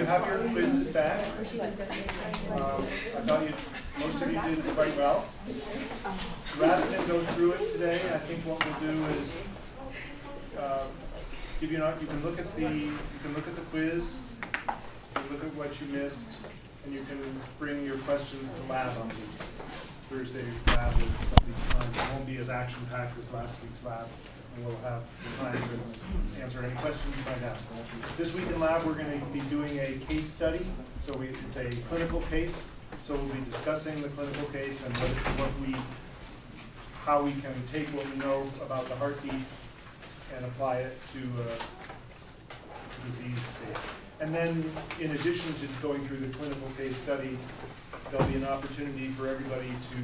you have your quizzes back. I thought most of you did quite well. Rather than go through it today, I think what we'll do is give you you can look at the quiz, you can look at what you missed, and you can bring your questions to lab on Thursday's lab. It won't be as action-packed as last week's lab, and we'll have time to answer any questions you might have. This week in lab, we're going to be doing a case study. So it's a clinical case. So we'll be discussing the clinical case and how we can take what we know about the heartbeat and apply it to a disease state. And then, in addition to going through the clinical case study, there'll be an opportunity for everybody to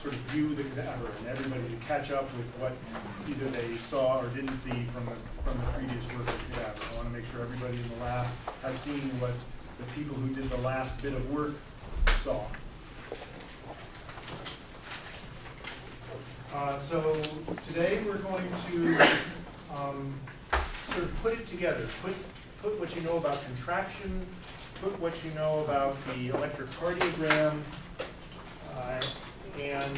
sort of view the cadaver and everybody to catch up with what either they saw or didn't see from the previous work of the cadaver. I want to make sure everybody in the lab has seen what the people who did the last bit of work saw. So today we're going to sort of put it together, put what you know about contraction, put what you know about the electrocardiogram, and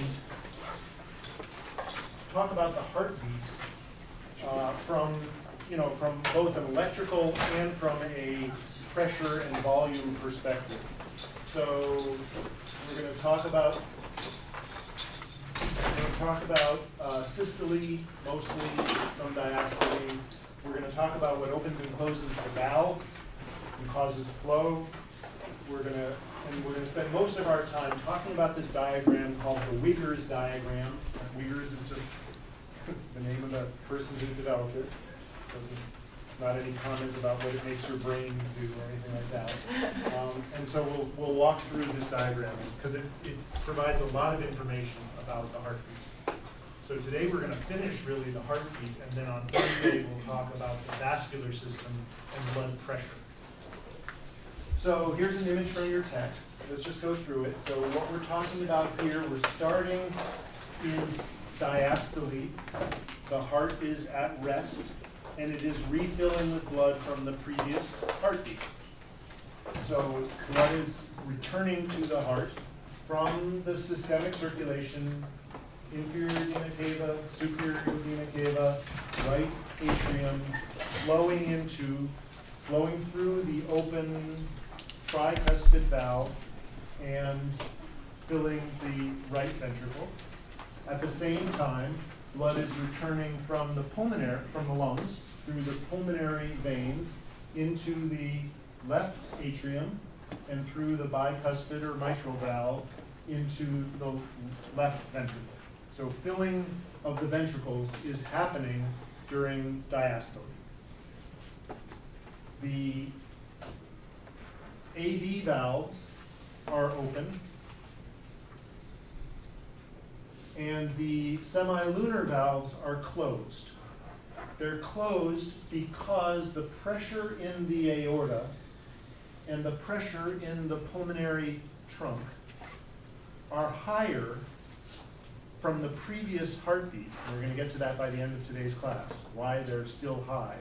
talk about the heartbeat from both an electrical and from a pressure and volume perspective. So we're going to talk about systole, mostly some diastole. We're going to talk about what opens and closes the valves and causes flow. We're going to spend most of our time talking about this diagram called the Wiggers diagram. Wiggers is just the name of the person who developed it. Not any comment about what it makes your brain do or anything like that. And so we'll walk through this diagram because it provides a lot of information about the heartbeat. So today we're going to finish really the heartbeat, and then on Thursday we'll talk about the vascular system and blood pressure. So here's an image from your text. Let's just go through it. So what we're talking about here, we're starting in diastole. The heart is at rest, and it is refilling with blood from the previous heartbeat. So blood is returning to the heart from the systemic circulation, inferior vena cava, superior vena cava, right atrium, flowing through the open tricuspid valve and filling the right ventricle. At the same time, blood is returning from the lungs through the pulmonary veins into the left atrium and through the bicuspid or mitral valve into the left ventricle. So filling of the ventricles is happening during diastole. The AV valves are open, and the semilunar valves are closed. They're closed because the pressure in the aorta and the pressure in the pulmonary trunk are higher from the previous heartbeat. We're going to get to that by the end of today's class, why they're still high.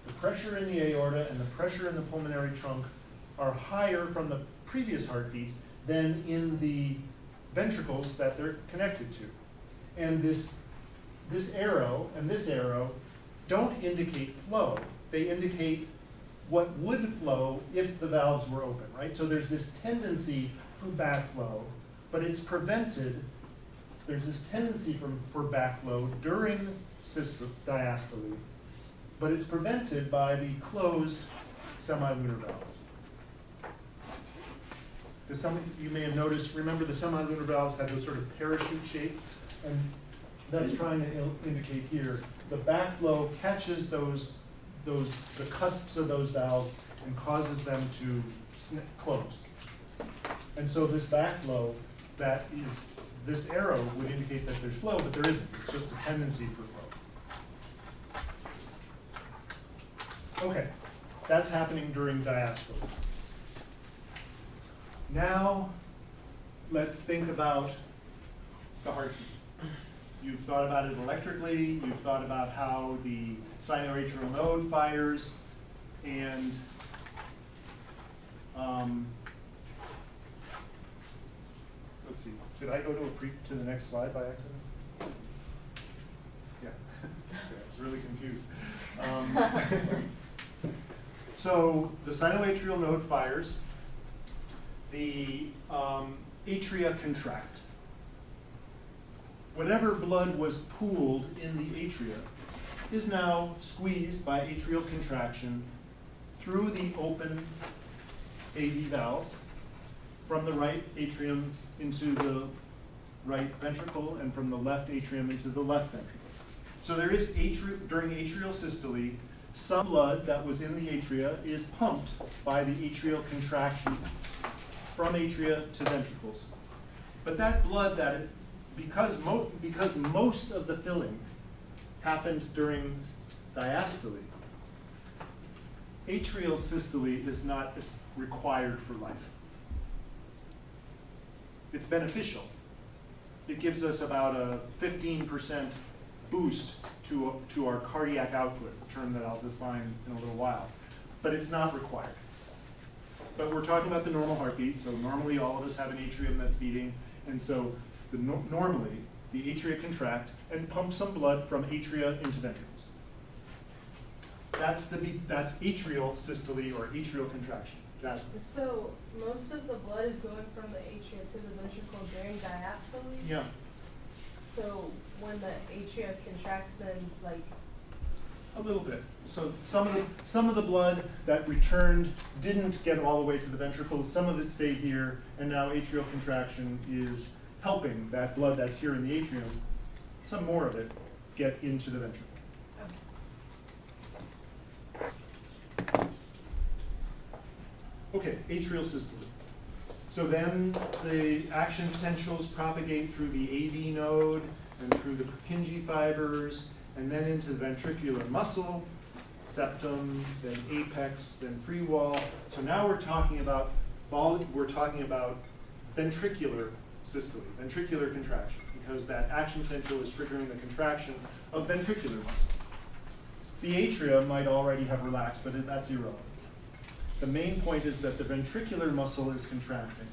The pressure in the aorta and the pressure in the pulmonary trunk are higher from the previous heartbeat than in the ventricles that they're connected to. And this arrow and this arrow don't indicate flow. They indicate what would flow if the valves were open, right? So there's this tendency for backflow, but it's prevented. There's this tendency for backflow during diastole, but it's prevented by the closed semilunar valves. You may have noticed, remember the semilunar valves had this sort of parachute shape, and that's trying to indicate here. The backflow catches the cusps of those valves and causes them to close. And so this backflow, this arrow would indicate that there's flow, but there isn't. It's just a tendency for flow. Okay, that's happening during diastole. Now, let's think about the heartbeat. You've thought about it electrically, you've thought about how the sinoatrial node fires, and Let's see, did I go to the next slide by accident? Yeah, I was really confused. So the sinoatrial node fires, the atria contract. Whatever blood was pooled in the atria is now squeezed by atrial contraction through the open AV valves from the right atrium into the right ventricle and from the left atrium into the left ventricle. So there is, during atrial systole, some blood that was in the atria is pumped by the atrial contraction from atria to ventricles. But that blood, because most of the filling happened during diastole, atrial systole is not required for life. It's beneficial. It gives us about a 15% boost to our cardiac output, a term that I'll define in a little while. But it's not required. But we're talking about the normal heartbeat, so normally all of us have an atrium that's beating, and so normally the atria contract and pump some blood from atria into ventricles. That's atrial systole or atrial contraction. Jasmine. So most of the blood is going from the atria to the ventricle during diastole? Yeah. So when the atria contracts, then like? A little bit. So some of the blood that returned didn't get all the way to the ventricles. Some of it stayed here, and now atrial contraction is helping that blood that's here in the atrium, some more of it, get into the ventricle. Okay, atrial systole. So then the action potentials propagate through the AV node and through the Purkinje fibers and then into the ventricular muscle, septum, then apex, then free wall. So now we're talking about ventricular systole, ventricular contraction, because that action potential is triggering the contraction of ventricular muscle. The atria might already have relaxed, but that's irrelevant. The main point is that the ventricular muscle is contracting.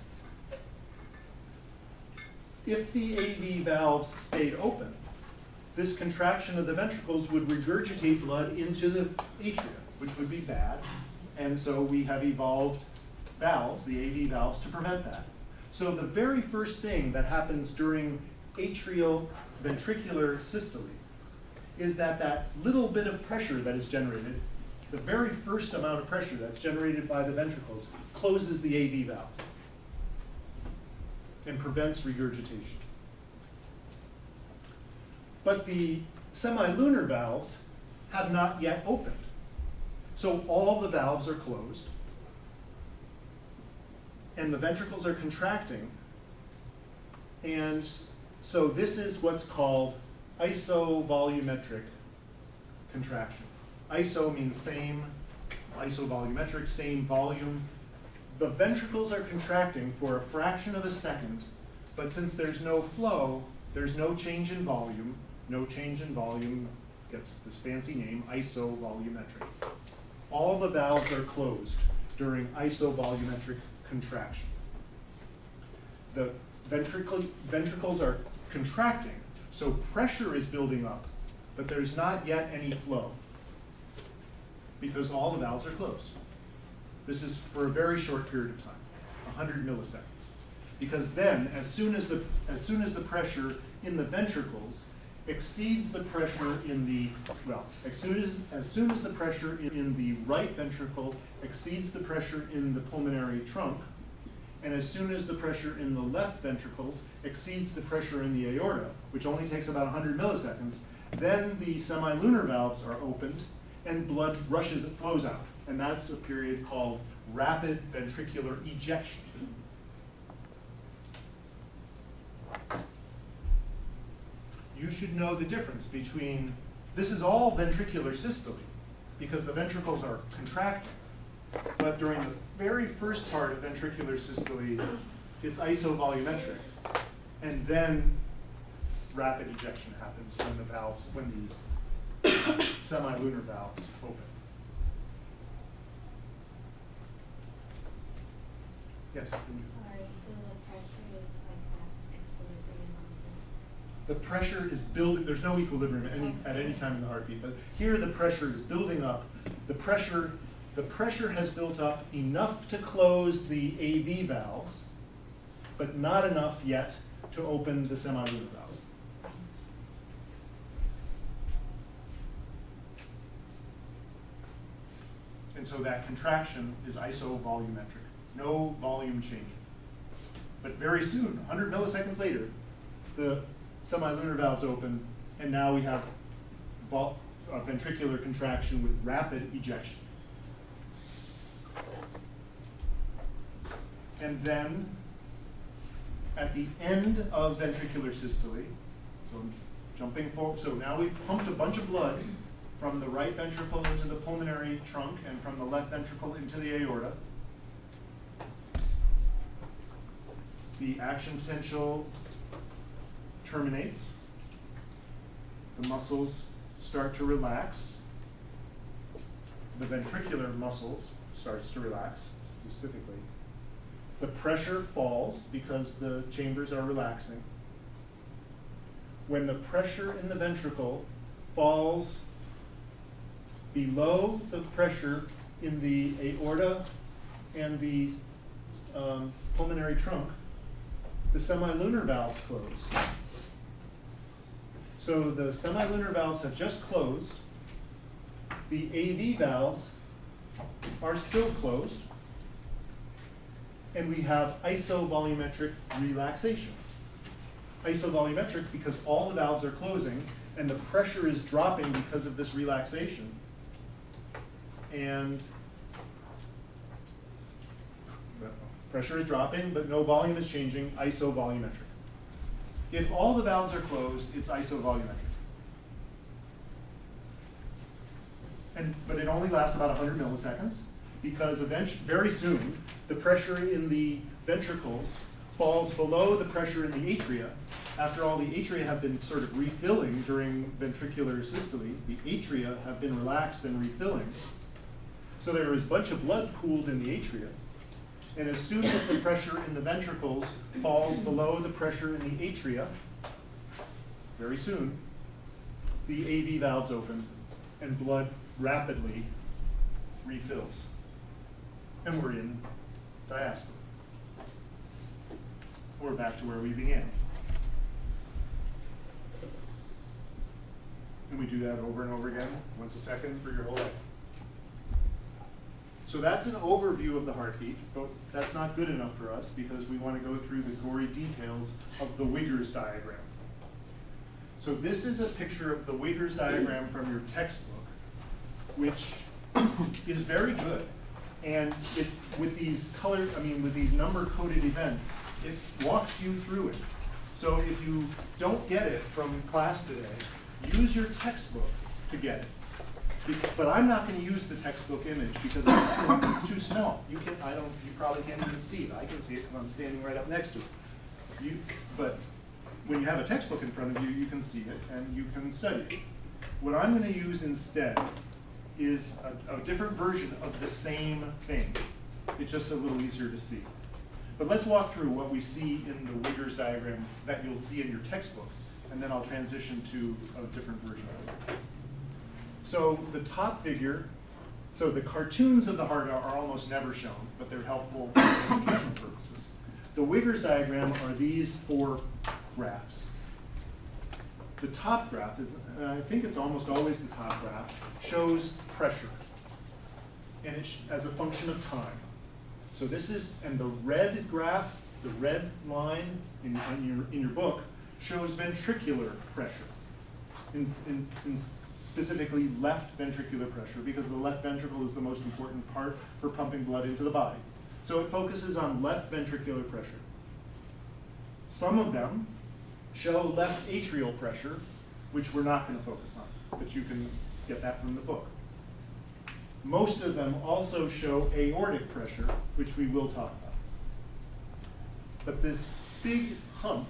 If the AV valves stayed open, this contraction of the ventricles would regurgitate blood into the atria, which would be bad. And so we have evolved valves, the AV valves, to prevent that. So the very first thing that happens during atrial ventricular systole is that little bit of pressure that is generated, the very first amount of pressure that's generated by the ventricles, closes the AV valves and prevents regurgitation. But the semilunar valves have not yet opened. So all the valves are closed, and the ventricles are contracting. And so this is what's called isovolumetric contraction. Iso means same, isovolumetric, same volume. The ventricles are contracting for a fraction of a second, but since there's no flow, there's no change in volume. No change in volume gets this fancy name, isovolumetric. All the valves are closed during isovolumetric contraction. The ventricles are contracting, so pressure is building up, but there's not yet any flow because all the valves are closed. This is for a very short period of time, 100 milliseconds. Because then, as soon as the pressure in the ventricles exceeds the pressure in the, as soon as the pressure in the right ventricle exceeds the pressure in the pulmonary trunk, and as soon as the pressure in the left ventricle exceeds the pressure in the aorta, which only takes about 100 milliseconds, then the semilunar valves are opened and blood flows out. And that's a period called rapid ventricular ejection. You should know the difference between, this is all ventricular systole because the ventricles are contracting. But during the very first part of ventricular systole, it's isovolumetric. And then rapid ejection happens when the semilunar valves open. Yes? Sorry, so the pressure is like at equilibrium on The pressure is building, there's no equilibrium at any time in the heartbeat, but here the pressure is building up. The pressure has built up enough to close the AV valves, but not enough yet to open the semilunar valves. And so that contraction is isovolumetric, no volume changing. But very soon, 100 milliseconds later, the semilunar valves open, and now we have ventricular contraction with rapid ejection. And then, at the end of ventricular systole, so I'm jumping forward, so now we've pumped a bunch of blood from the right ventricle into the pulmonary trunk and from the left ventricle into the aorta. The action potential terminates. The muscles start to relax. The ventricular muscles starts to relax specifically. The pressure falls because the chambers are relaxing. When the pressure in the ventricle falls below the pressure in the aorta and the pulmonary trunk, the semilunar valves close. So the semilunar valves have just closed. The AV valves are still closed. And we have isovolumetric relaxation. Isovolumetric because all the valves are closing and the pressure is dropping because of this relaxation. And pressure is dropping, but no volume is changing, isovolumetric. If all the valves are closed, it's isovolumetric. But it only lasts about 100 milliseconds because very soon the pressure in the ventricles falls below the pressure in the atria. After all, the atria have been sort of refilling during ventricular systole. The atria have been relaxed and refilling. So there is a bunch of blood pooled in the atria. And as soon as the pressure in the ventricles falls below the pressure in the atria, very soon, the AV valves open and blood rapidly refills. And we're in diastole. We're back to where we began. And we do that over and over again, once a second for your whole life. So that's an overview of the heartbeat, but that's not good enough for us because we want to go through the gory details of the Wiggers diagram. So this is a picture of the Wiggers diagram from your textbook, which is very good. And with these number-coded events, it walks you through it. So if you don't get it from class today, use your textbook to get it. But I'm not going to use the textbook image because it's too small. You probably can't even see it. I can see it because I'm standing right up next to it. But when you have a textbook in front of you, you can see it and you can study it. What I'm going to use instead is a different version of the same thing. It's just a little easier to see. But let's walk through what we see in the Wiggers diagram that you'll see in your textbook, and then I'll transition to a different version of it. So the top figure, so the cartoons of the heart are almost never shown, but they're helpful for educational purposes. The Wiggers diagram are these four graphs. The top graph, and I think it's almost always the top graph, shows pressure, and it's as a function of time. So this is, and the red graph, the red line in your book, shows ventricular pressure, in specifically left ventricular pressure, because the left ventricle is the most important part for pumping blood into the body. So it focuses on left ventricular pressure. Some of them show left atrial pressure, which we're not going to focus on, but you can get that from the book. Most of them also show aortic pressure, which we will talk about. But this big hump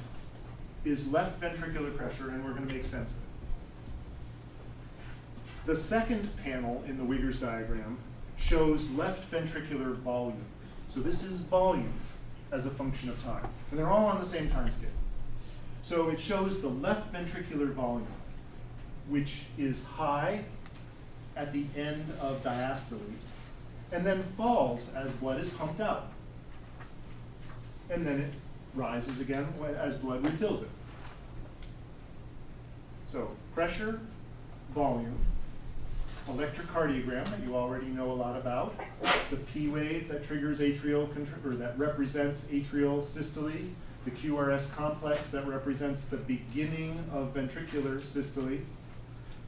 is left ventricular pressure, and we're going to make sense of it. The second panel in the Wiggers diagram shows left ventricular volume. So this is volume. as a function of time. And they're all on the same time scale. So it shows the left ventricular volume, which is high at the end of diastole, and then falls as blood is pumped out. And then it rises again as blood refills it. So pressure, volume, electrocardiogram that you already know a lot about, the P wave that triggers atrial, or that represents atrial systole, the QRS complex that represents the beginning of ventricular systole,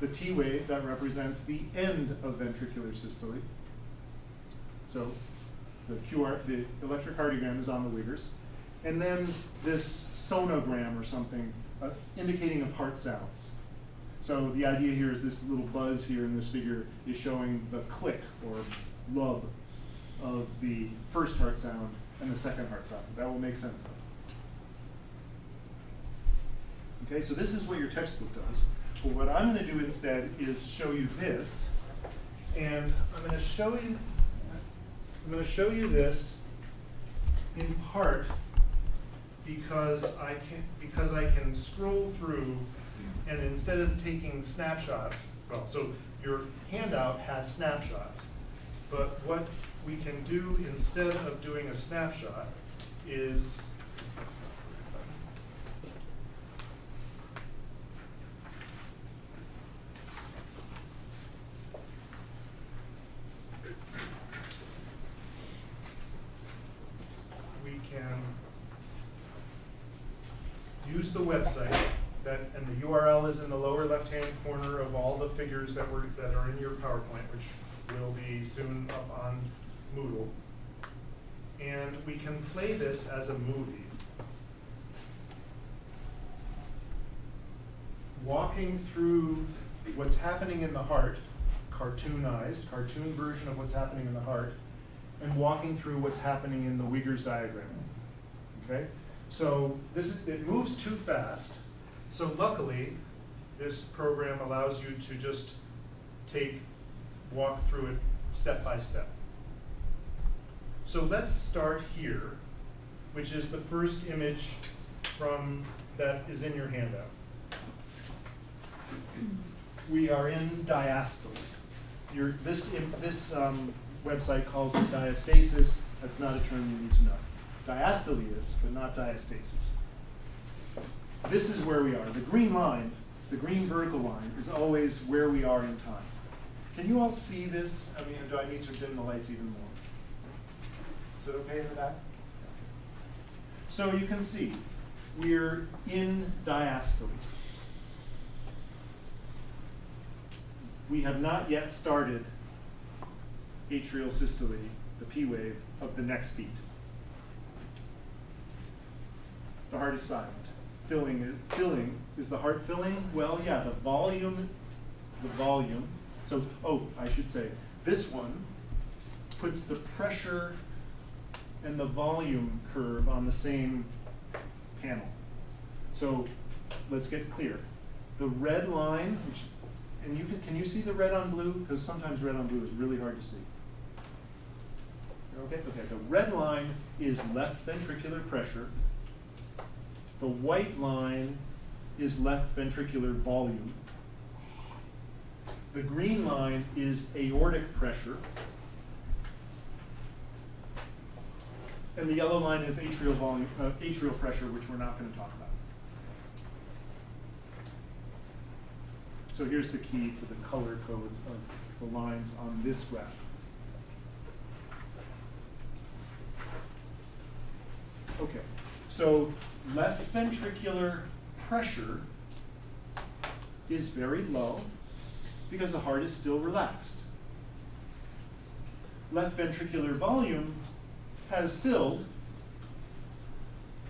the T wave that represents the end of ventricular systole. So the electrocardiogram is on the Wiggers. And then this sonogram or something indicating of heart sounds. So the idea here is this little buzz here in this figure is showing the click or lub of the first heart sound and the second heart sound. That will make sense though. Okay, so this is what your textbook does. But what I'm going to do instead is show you this, and I'm going to show you this in part because I can scroll through, and instead of taking snapshots, well, so your handout has snapshots, but what we can do instead of doing a snapshot is use the website, and the URL is in the lower left-hand corner of all the figures that are in your PowerPoint, which will be soon up on Moodle. And we can play this as a movie. Walking through what's happening in the heart, cartoonized, cartoon version of what's happening in the heart, and walking through what's happening in the Wiggers diagram. Okay? So it moves too fast. So luckily, this program allows you to just walk through it step by step. So let's start here, which is the first image that is in your handout. We are in diastole. This website calls it diastasis. That's not a term you need to know. Diastole is, but not diastasis. This is where we are. The green line, the green vertical line, is always where we are in time. Can you all see this? I mean, do I need to dim the lights even more? Is it okay in the back? So you can see, we're in diastole. We have not yet started atrial systole, the P wave, of the next beat. The heart is silent. Filling, is the heart filling? Well, yeah, the volume. So, I should say, this one puts the pressure and the volume curve on the same panel. So let's get clear. The red line, can you see the red on blue? Because sometimes red on blue is really hard to see. Okay, the red line is left ventricular pressure. The white line is left ventricular volume. The green line is aortic pressure. And the yellow line is atrial volume, atrial pressure, which we're not going to talk about. So here's the key to the color codes of the lines on this graph. Okay, so left ventricular pressure is very low because the heart is still relaxed. Left ventricular volume has filled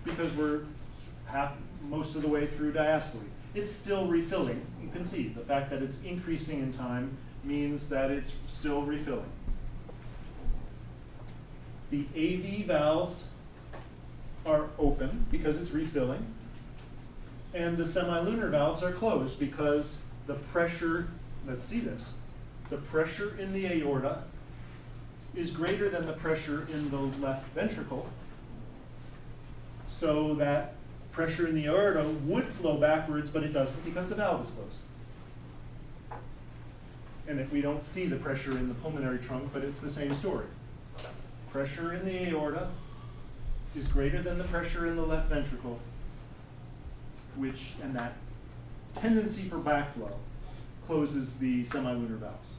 because we're most of the way through diastole. It's still refilling. You can see the fact that it's increasing in time means that it's still refilling. The AV valves are open because it's refilling, and the semilunar valves are closed because the pressure, let's see this, the pressure in the aorta is greater than the pressure in the left ventricle, So that pressure in the aorta would flow backwards, but it doesn't because the valve is closed. And we don't see the pressure in the pulmonary trunk, but it's the same story. Pressure in the aorta is greater than the pressure in the left ventricle, and that tendency for backflow closes the semilunar valves.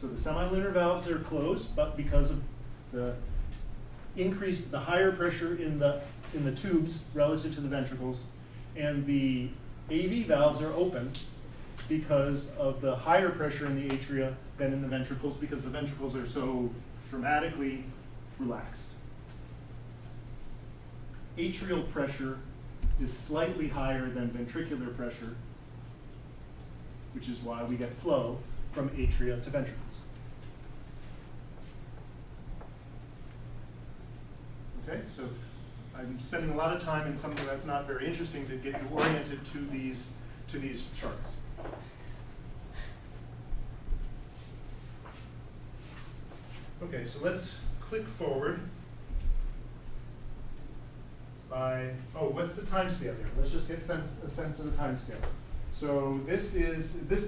So the semilunar valves are closed, but because of the higher pressure in the tubes relative to the ventricles, and the AV valves are open because of the higher pressure in the atria than in the ventricles, because the ventricles are so dramatically relaxed. Atrial pressure is slightly higher than ventricular pressure, which is why we get flow from atria to ventricles. Okay, so I'm spending a lot of time in something that's not very interesting to get you oriented to these charts. Okay, so let's click forward by, what's the time scale here? Let's just get a sense of the time scale. So this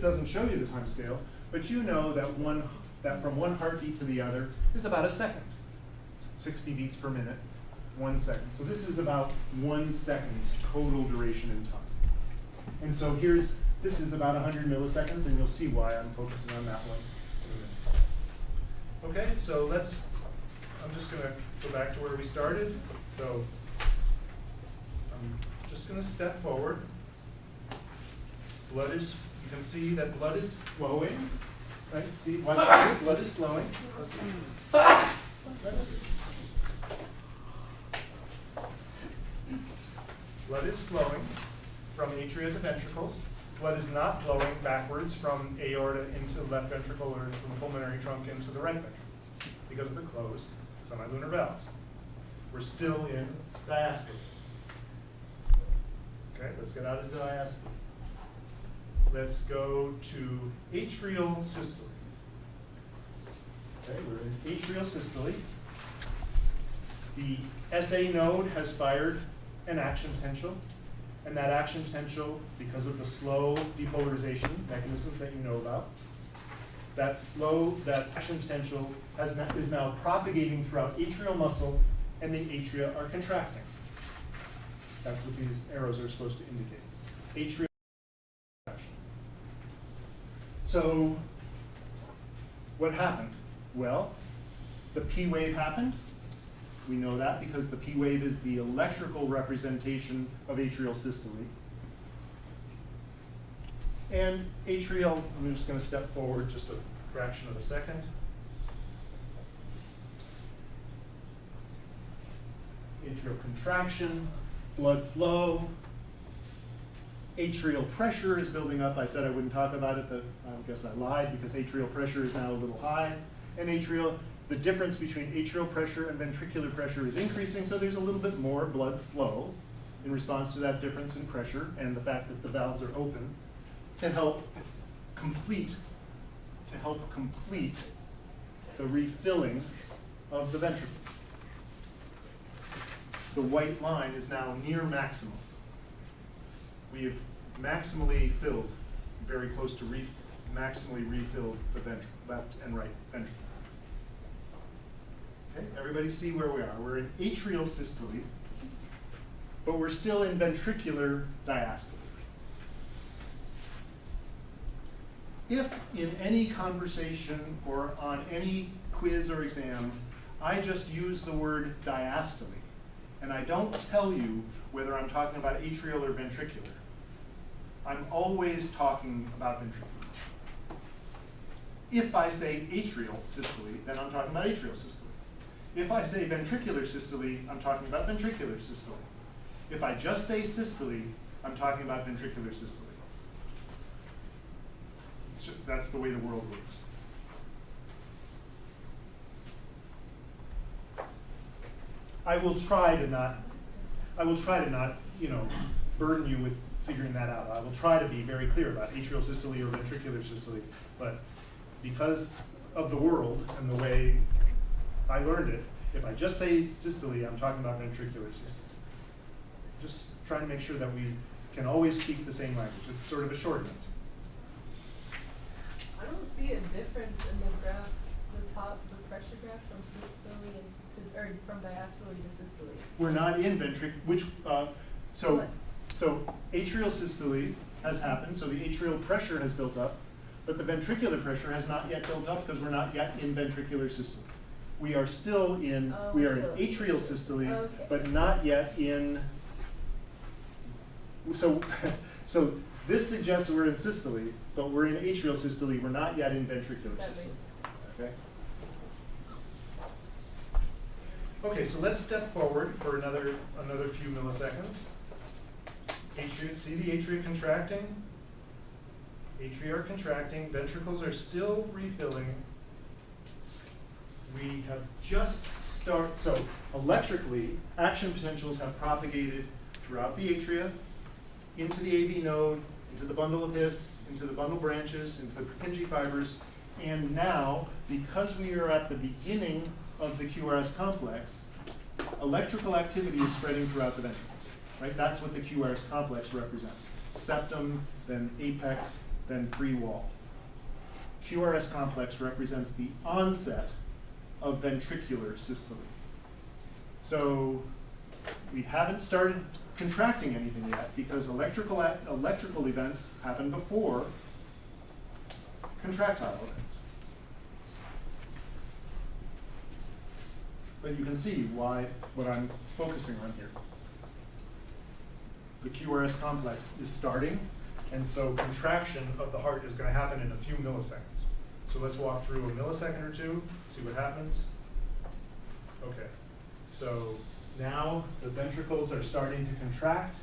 doesn't show you the time scale, but you know that from one heartbeat to the other is about a second. 60 beats per minute, 1 second. So this is about 1 second total duration in time. And so this is about 100 milliseconds, and you'll see why I'm focusing on that one in a minute. Okay, so I'm just gonna go back to where we started. So I'm just gonna step forward. You can see that blood is flowing, right? See, blood is flowing. That's good. Blood is flowing from atria to ventricles. Blood is not flowing backwards from aorta into the left ventricle or from the pulmonary trunk into the right ventricle because of the closed semilunar valves. We're still in diastole. Okay, let's get out of diastole. Let's go to atrial systole. Okay, we're in atrial systole. The SA node has fired an action potential, and that action potential, because of the slow depolarization mechanisms that you know about, that action potential is now propagating throughout atrial muscle, and the atria are contracting. That's what these arrows are supposed to indicate. Atrial contraction. So what happened? Well, the P wave happened. We know that because the P wave is the electrical representation of atrial systole. And atrial, I'm just going to step forward just a fraction of a second. Atrial contraction, blood flow. Atrial pressure is building up. I said I wouldn't talk about it, but I guess I lied because atrial pressure is now a little high. And the difference between atrial pressure and ventricular pressure is increasing, so there's a little bit more blood flow in response to that difference in pressure and the fact that the valves are open to help complete the refilling of the ventricles. The white line is now near maximum. We have maximally filled, very close to maximally refilled the left and right ventricle. Okay, everybody see where we are. We're in atrial systole, but we're still in ventricular diastole. If in any conversation or on any quiz or exam, I just use the word diastole, and I don't tell you whether I'm talking about atrial or ventricular, I'm always talking about ventricular. If I say atrial systole, then I'm talking about atrial systole. If I say ventricular systole, I'm talking about ventricular systole. If I just say systole, I'm talking about ventricular systole. That's the way the world works. I will try to not, burden you with figuring that out. I will try to be very clear about atrial systole or ventricular systole, but because of the world and the way I learned it, if I just say systole, I'm talking about ventricular systole. Just trying to make sure that we can always speak the same language. It's sort of a shorthand. I don't see a difference in the graph, the pressure graph from systole or from diastole to systole. We're not in so atrial systole has happened, so the atrial pressure has built up, but the ventricular pressure has not yet built up because we're not yet in ventricular systole. We are still in, we are in atrial systole, but not yet in, so this suggests we're in systole, but we're in atrial systole, we're not yet in ventricular systole. Okay? Okay, so let's step forward for another few milliseconds. See the atria contracting? Atria are contracting, ventricles are still refilling. We have just so electrically, action potentials have propagated throughout the atria, into the AV node, into the bundle of His, into the bundle branches, into the Purkinje fibers, and now, because we are at the beginning of the QRS complex, electrical activity is spreading throughout the ventricles. Right? That's what the QRS complex represents. Septum, then apex, then free wall. QRS complex represents the onset of ventricular systole. So we haven't started contracting anything yet because electrical events happen before contractile events. But you can see what I'm focusing on here. The QRS complex is starting, and so contraction of the heart is going to happen in a few milliseconds. So let's walk through a millisecond or two, see what happens. Okay, so now the ventricles are starting to contract.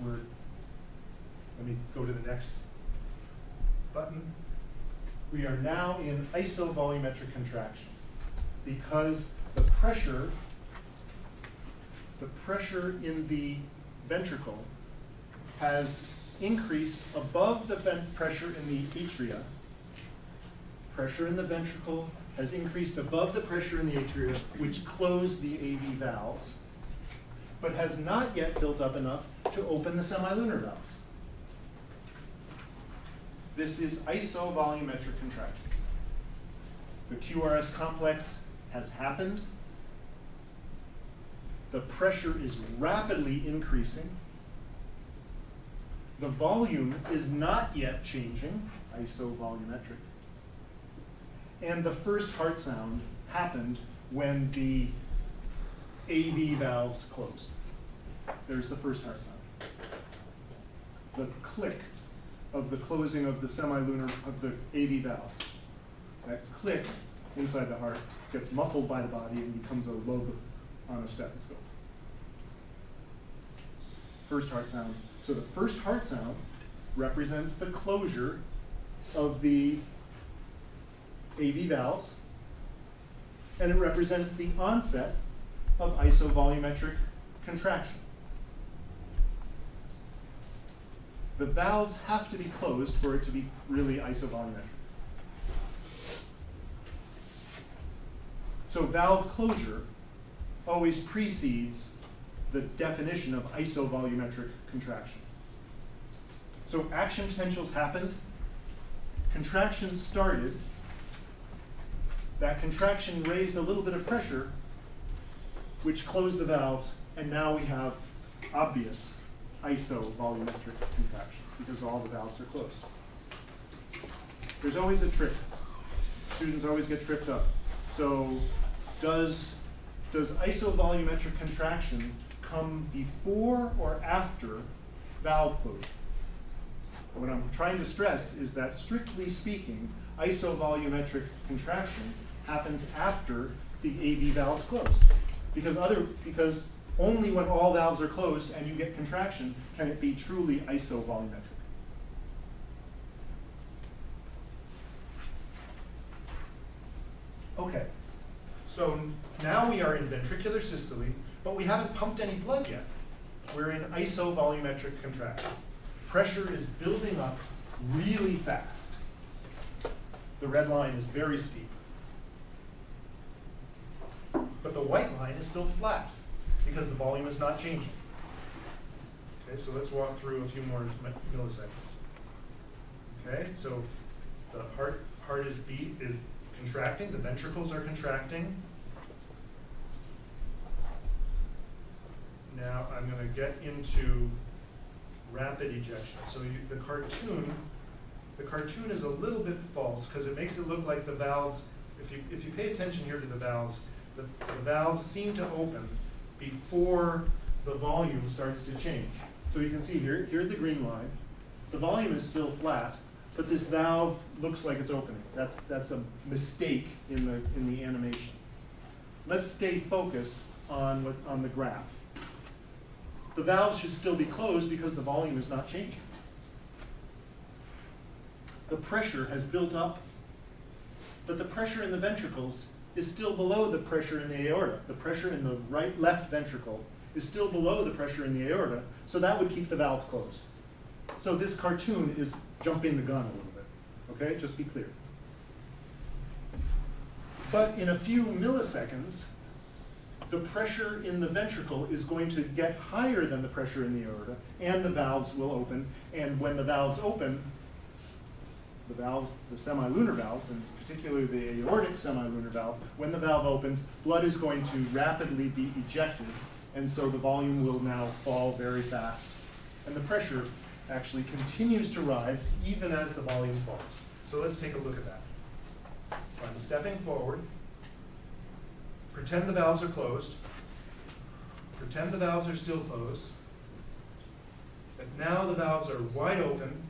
Let me go to the next button. We are now in isovolumetric contraction because the pressure in the ventricle has increased above the pressure in the atria. Pressure in the ventricle has increased above the pressure in the atria, which close the AV valves, but has not yet built up enough to open the semilunar valves. This is isovolumetric contraction. The QRS complex has happened. The pressure is rapidly increasing. The volume is not yet changing, isovolumetric. And the first heart sound happened when the AV valves closed. There's the first heart sound. The click of the closing of the semilunar, of the AV valves. That click inside the heart gets muffled by the body and becomes a lobe on a stethoscope. First heart sound. So the first heart sound represents the closure of the AV valves, and it represents the onset of isovolumetric contraction. The valves have to be closed for it to be really isovolumetric. So valve closure always precedes the definition of isovolumetric contraction. So action potentials happened, contraction started, that contraction raised a little bit of pressure, which closed the valves, and now we have obvious isovolumetric contraction because all the valves are closed. There's always a trick. Students always get tripped up. So does isovolumetric contraction come before or after valve closure? What I'm trying to stress is that, strictly speaking, isovolumetric contraction happens after the AV valves close. Because only when all valves are closed and you get contraction can it be truly isovolumetric. Okay, so now we are in ventricular systole, but we haven't pumped any blood yet. We're in isovolumetric contraction. Pressure is building up really fast. The red line is very steep. But the white line is still flat because the volume is not changing. Okay, so let's walk through a few more milliseconds. Okay, so the heart is contracting, the ventricles are contracting. Now I'm going to get into rapid ejection. So the cartoon is a little bit false because it makes it look like the valves, if you pay attention here to the valves, the valves seem to open before the volume starts to change. So you can see here's the green line. The volume is still flat, but this valve looks like it's opening. That's a mistake in the animation. Let's stay focused on the graph. The valve should still be closed because the volume is not changing. The pressure has built up, but the pressure in the ventricles is still below the pressure in the aorta. The pressure in the left ventricle is still below the pressure in the aorta, so that would keep the valve closed. So this cartoon is jumping the gun a little bit, okay? Just be clear. But in a few milliseconds, the pressure in the ventricle is going to get higher than the pressure in the aorta, and the valves will open. And when the valves open, the semilunar valves, and particularly the aortic semilunar valve, when the valve opens, blood is going to rapidly be ejected, and so the volume will now fall very fast. And the pressure actually continues to rise even as the volume falls. So let's take a look at that. So I'm stepping forward. Pretend the valves are closed. Pretend the valves are still closed. But now the valves are wide open.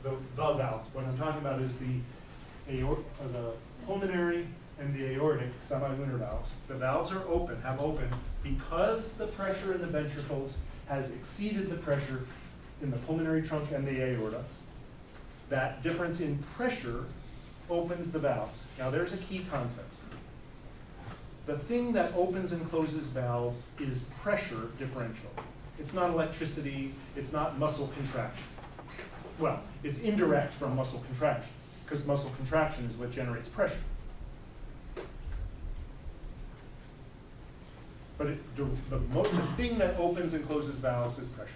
The valves. What I'm talking about is the pulmonary and the aortic semilunar valves. The valves are open, have opened, because the pressure in the ventricles has exceeded the pressure in the pulmonary trunk and the aorta. That difference in pressure opens the valves. Now there's a key concept. The thing that opens and closes valves is pressure differential. It's not electricity, it's not muscle contraction. Well, it's indirect from muscle contraction, because muscle contraction is what generates pressure. But the thing that opens and closes valves is pressures.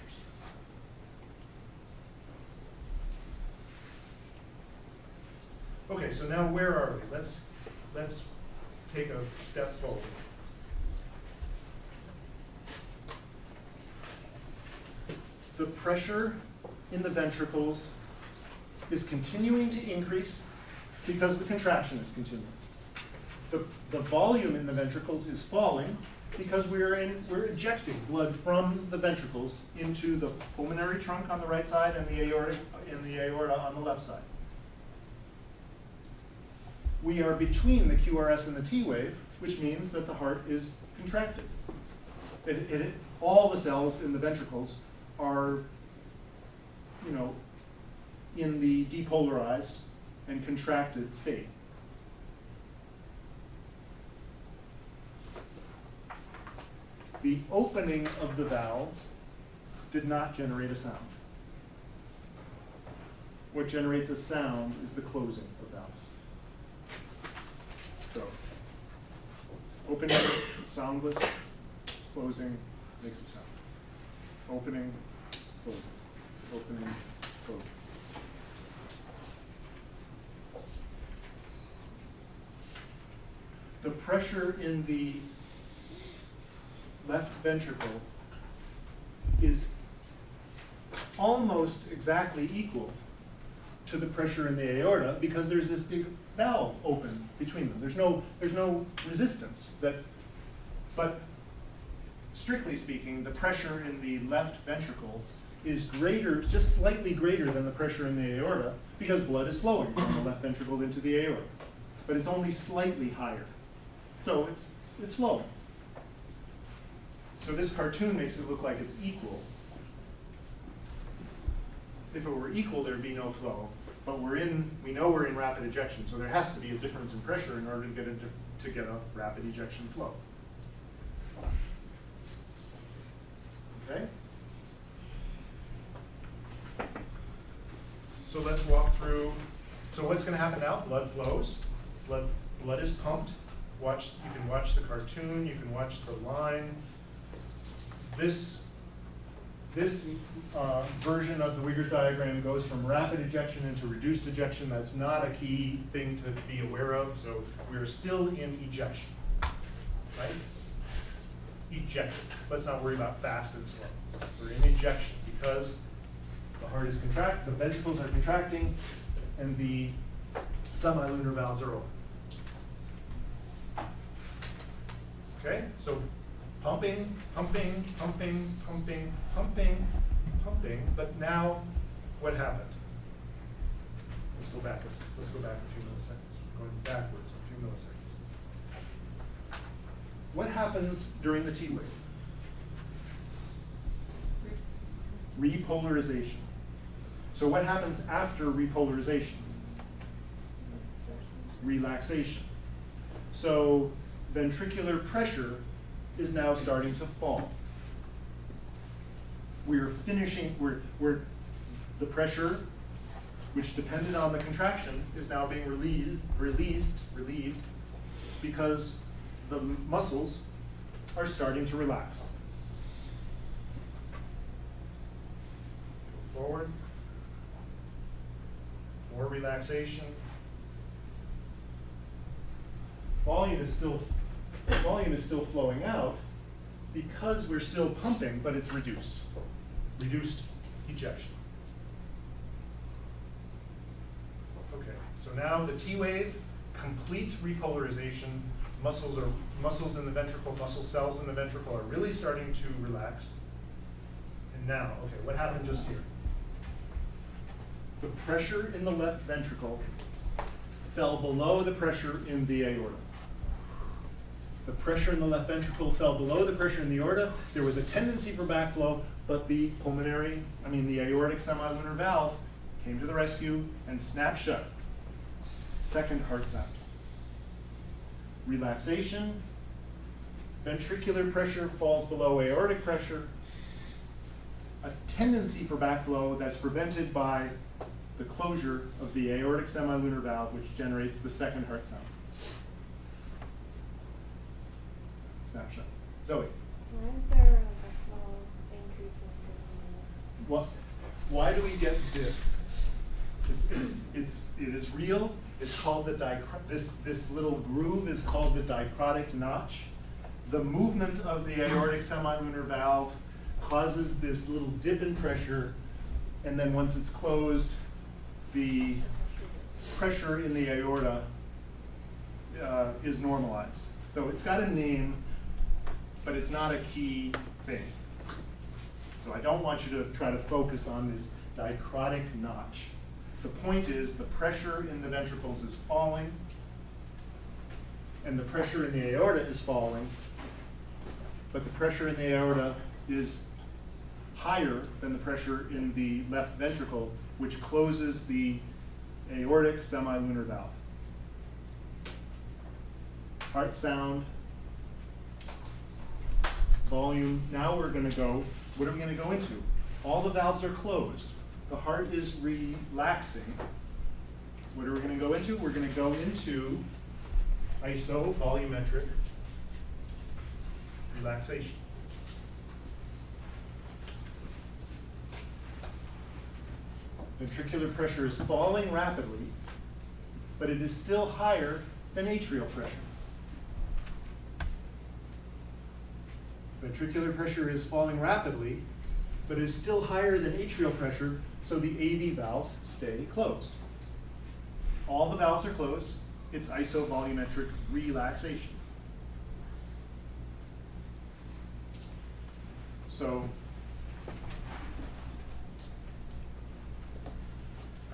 Okay, so now where are we? Let's take a step forward. The pressure in the ventricles is continuing to increase because the contraction is continuing. The volume in the ventricles is falling because we're ejecting blood from the ventricles into the pulmonary trunk on the right side and the aorta on the left side. We are between the QRS and the T wave, which means that the heart is contracted. All the cells in the ventricles are, in the depolarized and contracted state. The opening of the valves did not generate a sound. What generates a sound is the closing of valves. So, opening, soundless, closing makes a sound. Opening, closing, opening, closing. The pressure in the left ventricle is almost exactly equal to the pressure in the aorta because there's this big valve open between them. There's no resistance but strictly speaking, the pressure in the left ventricle is greater, just slightly greater than the pressure in the aorta because blood is flowing from the left ventricle into the aorta. But it's only slightly higher. So it's flowing. So this cartoon makes it look like it's equal. If it were equal, there'd be no flow. But we know we're in rapid ejection, so there has to be a difference in pressure in order to get a rapid ejection flow. Okay? So let's walk through. So what's going to happen now? Blood flows. Blood is pumped. You can watch the cartoon. You can watch the line. This This version of the Wiggers diagram goes from rapid ejection into reduced ejection. That's not a key thing to be aware of, so we're still in ejection, right? Ejected. Let's not worry about fast and slow. We're in ejection because the heart is contracted, the ventricles are contracting, and the semilunar valves are open. Okay, so pumping, pumping, pumping, pumping, pumping, pumping, but now what happened? Let's go back a few milliseconds. Going backwards a few milliseconds. What happens during the T wave? Repolarization. So what happens after repolarization? Relaxation. So ventricular pressure is now starting to fall. We're finishing, the pressure, which depended on the contraction, is now being relieved, because the muscles are starting to relax. Go forward. More relaxation. Volume is still flowing out because we're still pumping, but it's reduced. Reduced ejection. Okay, so now the T wave, complete repolarization. Muscles in the ventricle, muscle cells in the ventricle are really starting to relax. And now, okay, what happened just here? The pressure in the left ventricle fell below the pressure in the aorta. The pressure in the left ventricle fell below the pressure in the aorta. There was a tendency for backflow, but the the aortic semilunar valve came to the rescue and snapped shut. Second heart sound. Relaxation. Ventricular pressure falls below aortic pressure. A tendency for backflow that's prevented by the closure of the aortic semilunar valve, which generates the second heart sound. Snapshot. Zoe. Why is there like a small increase in the Why do we get this? It is real. It's called this little groove is called the dicrotic notch. The movement of the aortic semilunar valve causes this little dip in pressure, and then once it's closed, the pressure in the aorta is normalized. So it's got a name, but it's not a key thing. So I don't want you to try to focus on this dicrotic notch. The point is the pressure in the ventricles is falling, and the pressure in the aorta is falling, but the pressure in the aorta is higher than the pressure in the left ventricle, which closes the aortic semilunar valve. Heart sound, volume. Now we're going to go, what are we going to go into? All the valves are closed. The heart is relaxing. What are we going to go into? We're going to go into isovolumetric relaxation. Ventricular pressure is falling rapidly, but it is still higher than atrial pressure. Ventricular pressure is falling rapidly, but is still higher than atrial pressure, so the AV valves stay closed. All the valves are closed. It's isovolumetric relaxation. So,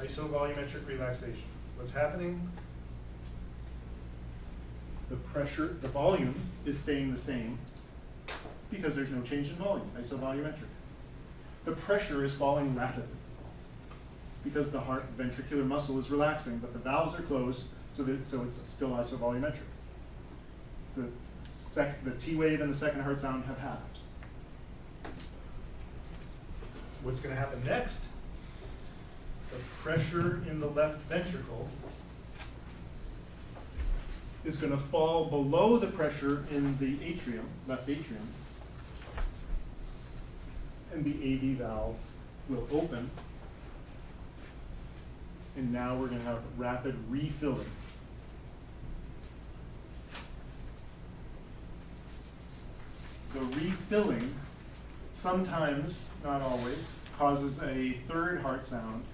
isovolumetric relaxation. What's happening? The pressure, the volume is staying the same because there's no change in volume, isovolumetric. The pressure is falling rapidly because the heart ventricular muscle is relaxing, but the valves are closed, so it's still isovolumetric. The T wave and the second heart sound have happened. What's going to happen next? The pressure in the left ventricle is going to fall below the pressure in the atrium, left atrium, and the AV valves will open. And now we're going to have rapid refilling. The refilling, sometimes, not always, causes a third heart sound.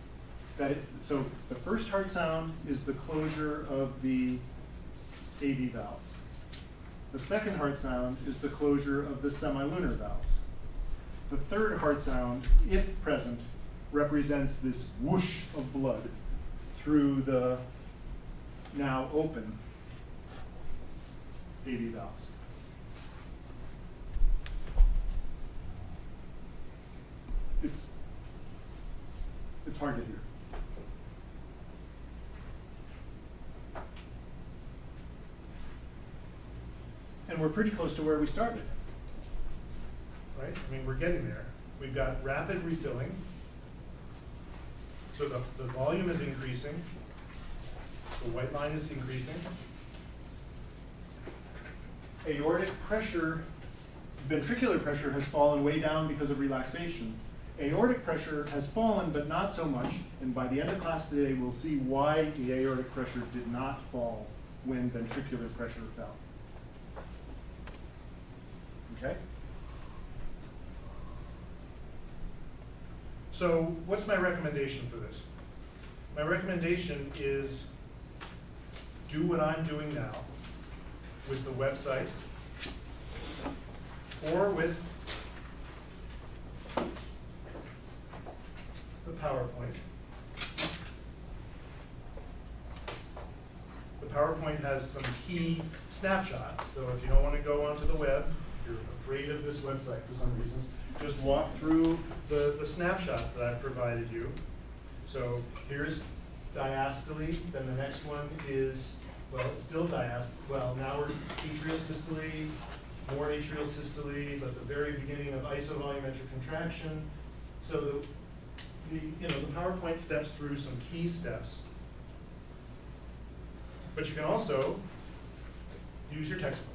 So the first heart sound is the closure of the AV valves. The second heart sound is the closure of the semilunar valves. The third heart sound, if present, represents this whoosh of blood through the now open AV valves. It's hard to hear. And we're pretty close to where we started, right? I mean, we're getting there. We've got rapid refilling. So the volume is increasing. The white line is increasing. Aortic pressure, ventricular pressure has fallen way down because of relaxation. Aortic pressure has fallen, but not so much. And by the end of class today, we'll see why the aortic pressure did not fall when ventricular pressure fell. Okay? So what's my recommendation for this? My recommendation is do what I'm doing now with the website or with the PowerPoint. The PowerPoint has some key snapshots, so if you don't want to go onto the web, you're afraid of this website for some reason, just walk through the snapshots that I've provided you. So here's diastole, then the next one is, well, it's still diastole. Well, now we're atrial systole, more atrial systole, but the very beginning of isovolumetric contraction. So the PowerPoint steps through some key steps. But you can also use your textbook.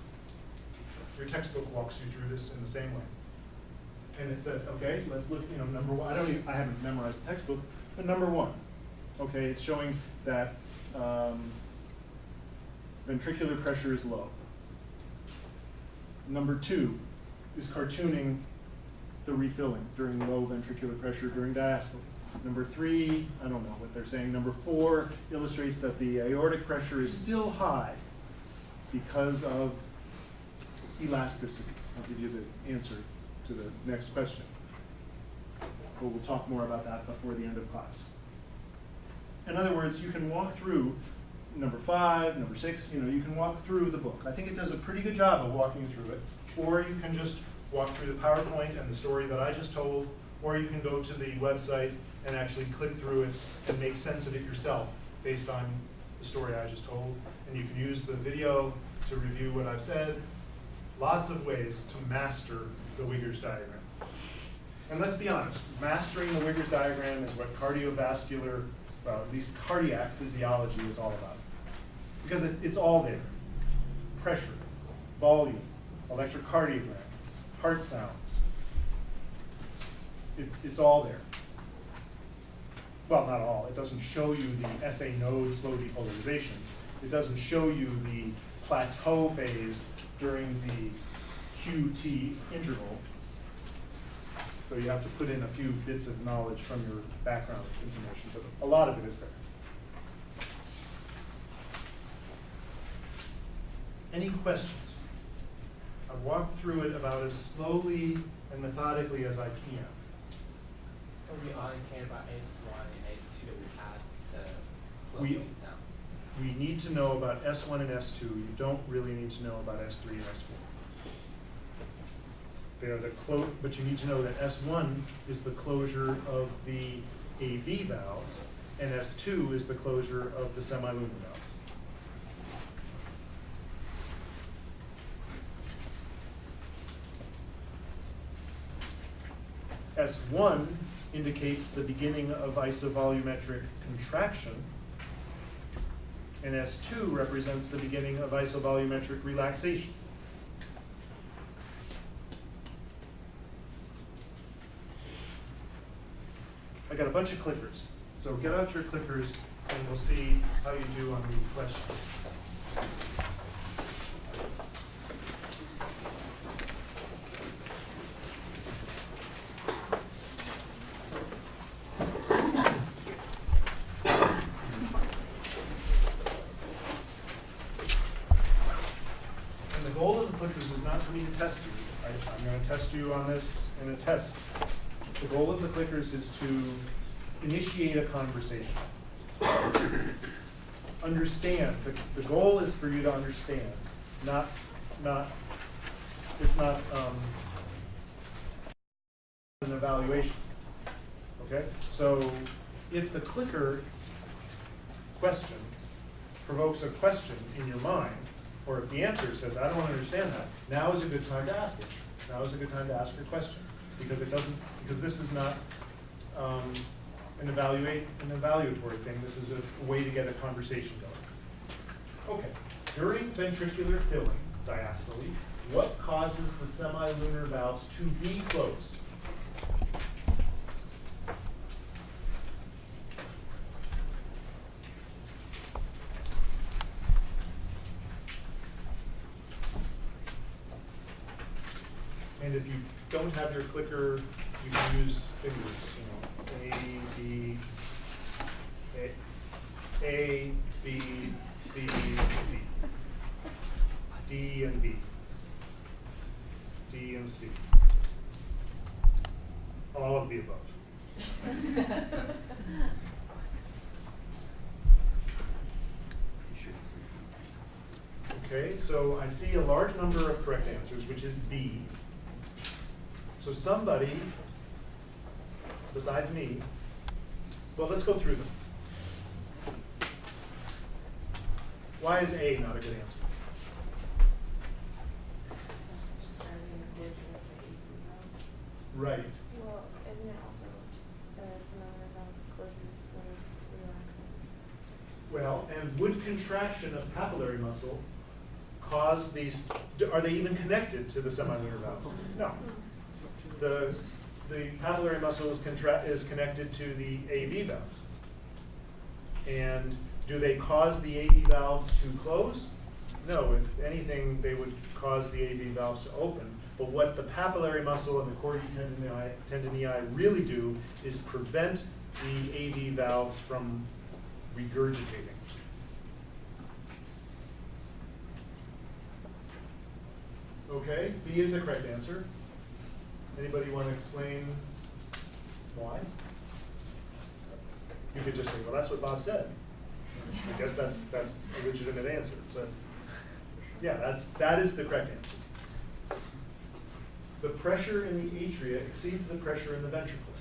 Your textbook walks you through this in the same way. And it says, okay, let's look, number one, I haven't memorized the textbook, but number one, okay, it's showing that ventricular pressure is low. Number two is cartooning the refilling during low ventricular pressure during diastole. Number three, I don't know what they're saying. Number four illustrates that the aortic pressure is still high because of elasticity. I'll give you the answer to the next question. But we'll talk more about that before the end of class. In other words, you can walk through number 5, number 6, you can walk through the book. I think it does a pretty good job of walking through it. Or you can just walk through the PowerPoint and the story that I just told, or you can go to the website and actually click through it and make sense of it yourself based on the story I just told. And you can use the video to review what I've said. Lots of ways to master the Wigger's diagram. And let's be honest, mastering the Wigger's diagram is what cardiovascular, well, at least cardiac physiology is all about. Because it's all there. Pressure, volume, electrocardiogram, heart sounds. It's all there. Well, not all. It doesn't show you the SA node slow depolarization. It doesn't show you the plateau phase during the QT interval. So you have to put in a few bits of knowledge from your background information, but a lot of it is there. Any questions? I've walked through it about as slowly and methodically as I can. So we only care about S1 and S2 as the We- closing sound. We need to know about S1 and S2. You don't really need to know about S3 and S4. They are but you need to know that S1 is the closure of the AV valves, and S2 is the closure of the semilunar valves. S1 indicates the beginning of isovolumetric contraction, and S2 represents the beginning of isovolumetric relaxation. I got a bunch of clickers. So get out your clickers and we'll see how you do on these questions. And the goal of the clickers is not for me to test you. I'm going to test you on this in a test. The goal of the clickers is to initiate a conversation. Understand. The goal is for you to understand, it's not an evaluation. Okay? So if the clicker question provokes a question in your mind, or if the answer says, I don't understand that, now is a good time to ask it. Now is a good time to ask your question. Because this is not an evaluatory thing. This is a way to get a conversation going. Okay, during ventricular filling, diastole, what causes the semilunar valves to be closed? And if you don't have your clicker, you can use fingers, A, B, C, D. D and B. D and C. All of the above. Okay, so I see a large number of correct answers, which is B. So somebody, besides me, well, let's go through them. Why is A not a good answer? Right. Well, isn't it also the semilunar valve closes when it's relaxing? Well, and would contraction of papillary muscle cause these, are they even connected to the semilunar valves? No. The papillary muscle is connected to the AV valves. And do they cause the AV valves to close? No, if anything, they would cause the AV valves to open. But what the papillary muscle and the chordae tendineae really do is prevent the AV valves from regurgitating. Okay, B is the correct answer. Anybody want to explain why? You could just say, well, that's what Bob said. I guess that's a legitimate answer. But yeah, that is the correct answer. The pressure in the atria exceeds the pressure in the ventricle.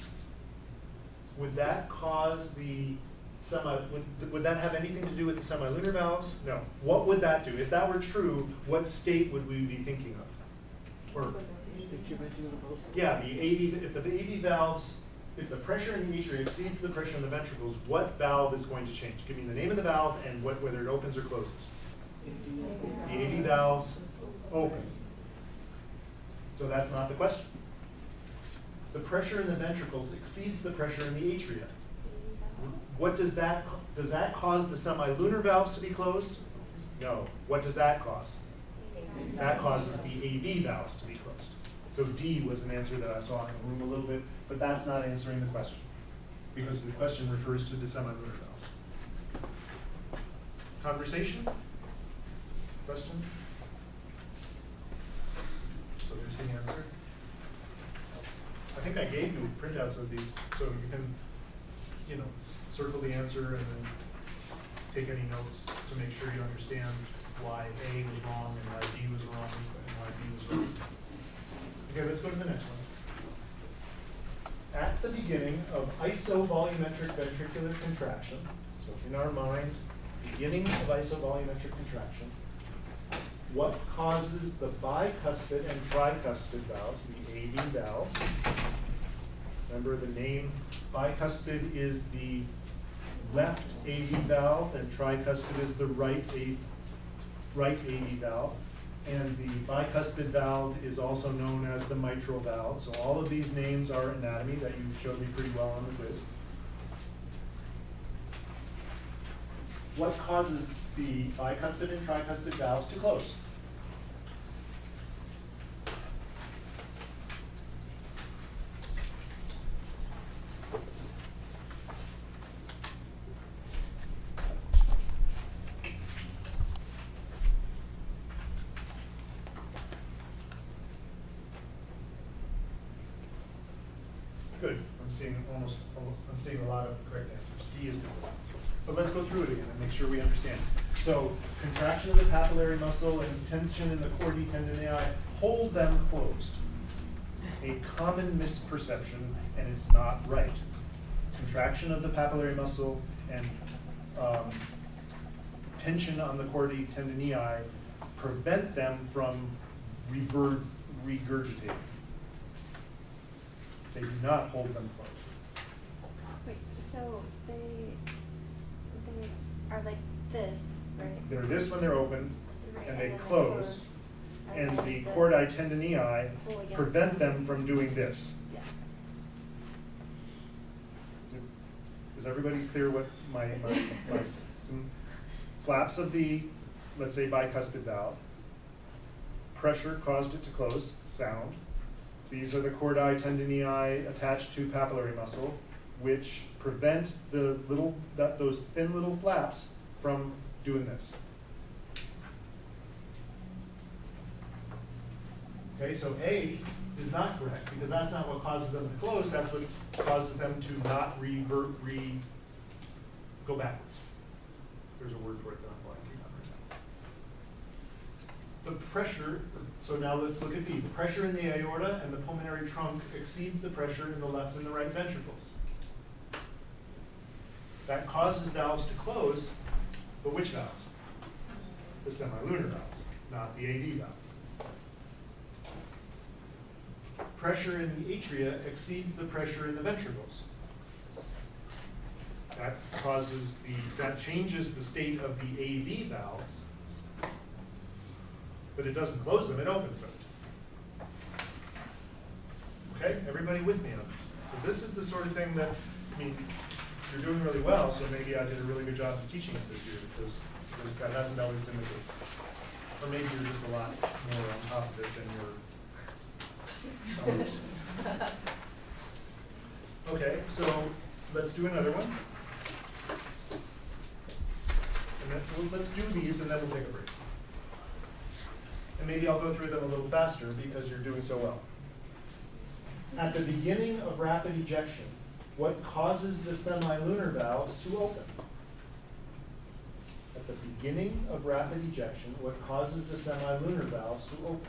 Would that cause the would that have anything to do with the semilunar valves? No. What would that do? If that were true, what state would we be thinking of? Or yeah, the AV, if the AV valves, if the pressure in the atria exceeds the pressure in the ventricles, what valve is going to change? Give me the name of the valve and whether it opens or closes. The AV valves open. So that's not the question. The pressure in the ventricles exceeds the pressure in the atria. What does that cause the semilunar valves to be closed? No. What does that cause? That causes the AV valves to be closed. So D was an answer that I saw in the room a little bit, but that's not answering the question, because the question refers to the semilunar valves. Conversation? Question? So there's the answer. I think I gave you printouts of these, so you can, circle the answer and then take any notes to make sure you understand why A was wrong and why B was wrong and why B was right. Okay, let's go to the next one. At the beginning of isovolumetric ventricular contraction, so in our mind, beginning of isovolumetric contraction, what causes the bicuspid and tricuspid valves, the AV valves? Remember the name, bicuspid is the left AV valve and tricuspid is the right AV valve. And the bicuspid valve is also known as the mitral valve. So all of these names are anatomy that you showed me pretty well on the quiz. what causes the bicuspid and tricuspid valves to close? Good. I'm seeing a lot of correct answers. D is the one. But let's go through it again and make sure we understand. So contraction of the papillary muscle and tension in the chordae tendineae hold them closed. A common misperception, and it's not right. Contraction of the papillary muscle and tension on the chordae tendineae prevent them from regurgitating. They do not hold them closed. Wait, so they are like this, right? They're this when they're open, Right, and they then close, and then the chordae tendineae pull against prevent them from doing this. Yeah. Is everybody clear what my some flaps of the, let's say, bicuspid valve, pressure caused it to close, sound. These are the chordae tendineae attached to papillary muscle, which prevent the those thin little flaps from doing this. Okay, so A is not correct, because that's not what causes them to close, that's what causes them to not go backwards. There's a word for it that I'm blanking on right now. The pressure, so now let's look at B. The pressure in the aorta and the pulmonary trunk exceeds the pressure in the left and the right ventricles. That causes valves to close, but which valves? The semilunar valves, not the AV valves. Pressure in the atria exceeds the pressure in the ventricles. That changes the state of the AV valves, but it doesn't close them, it opens them. Okay, everybody with me on this? So this is the sort of thing that, I mean, you're doing really well, so maybe I did a really good job of teaching it this year, because that hasn't always been the case. Or maybe you're just a lot more on top of it than your others. Okay, so let's do another one. And then let's do these and then we'll take a break. And maybe I'll go through them a little faster because you're doing so well. At the beginning of rapid ejection, what causes the semilunar valves to open? At the beginning of rapid ejection, what causes the semilunar valves to open?